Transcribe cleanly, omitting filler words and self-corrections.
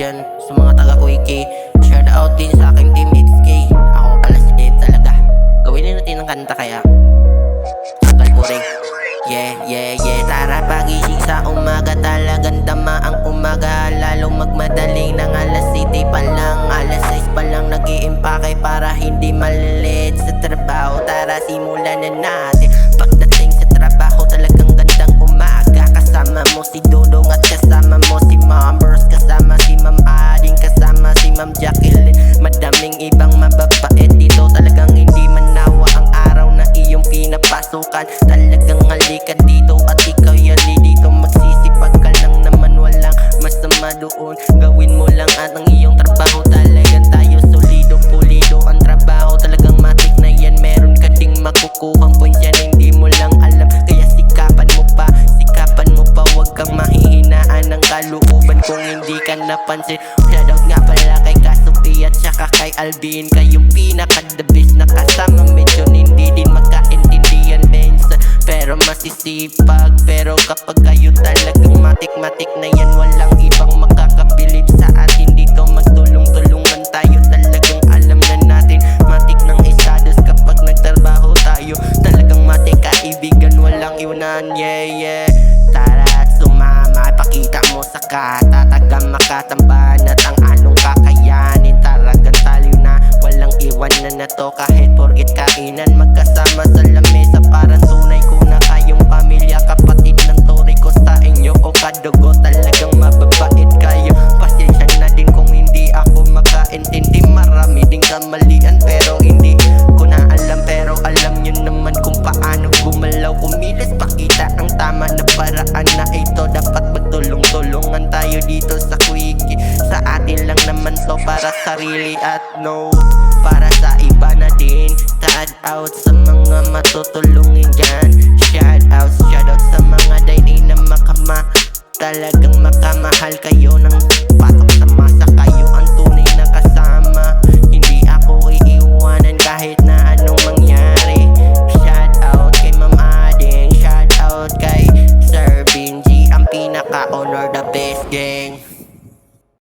dyan sa mga taga-Quickie. Shout out din sa aking team XK. Ako pala si Dave talaga. Gawin natin ng kanta kaya tagal ko rin. Yeah tara pagising sa umaga, talagang tama ang umaga. Lalo magmadaling ng alas 7 pa lang, alas 6 pa lang nag-iimpake para hindi malilit sa trabaho. Tara simulan na natin. Pagdating sa trabaho talagang gandang umaga. Kasama mo si Dodong at kasama mo si Mambers, kasama si Ma'am Ading, kasama si Ma'am Jacqueline. Madaming ibang mababait dito, talagang hindi manawa ang araw na iyong pinapasukan. Talagang halika dito at ikaw yali dito, magsisipag ka lang naman, walang masama doon. Gawin mo lang at ang iyong trabaho, talagang tayo solido, pulido ang trabaho. Talagang matik na yan, meron ka ding makukuhang points yan, hindi mo lang alam. Kaya sikapan mo pa, wag kang mahihinaan ng kalooban kung hindi ka napansin. Shoutout nga pala kay Kasupi at saka kay Alvin, kayong pinaka-the best na kasama. Medyo hindi din magkaintindihan minsan, pero masisipag. Pero kapag kayo talagang matik na yan, walang ibang makakabilib sa atin dito. Magtulong-tulungan tayo, talagang alam na natin. Matik ng isados kapag nagtrabaho tayo, talagang matik kaibigan, walang iwanan. Yeah tara at sumama, ipakita mo sa kata, taga makatamban at ang anong kakayanin. Talagang taliw na, walang iwanan na to kahit porkit kainan. Magkasama sa lamesa, parang tunay ko na kayong pamilya. Kapatid ng turi ko sa inyo o kadugo, talagang mababait kayo. Pasensya na din kung hindi ako makaintindi. Marami ding kamalian pero hindi ko na alam. Pero alam nyo naman kung paano gumalaw, kumilos, pakita ang tama na paraan na ito. Dapat magtulong-tulungan tayo dito sa Quickie. Sa atin lang naman to, para sarili at no, para sa iba na din. Shout out sa mga matutulungin dyan. Shout out sa mga daily na talagang makamahal kayo ng patok sa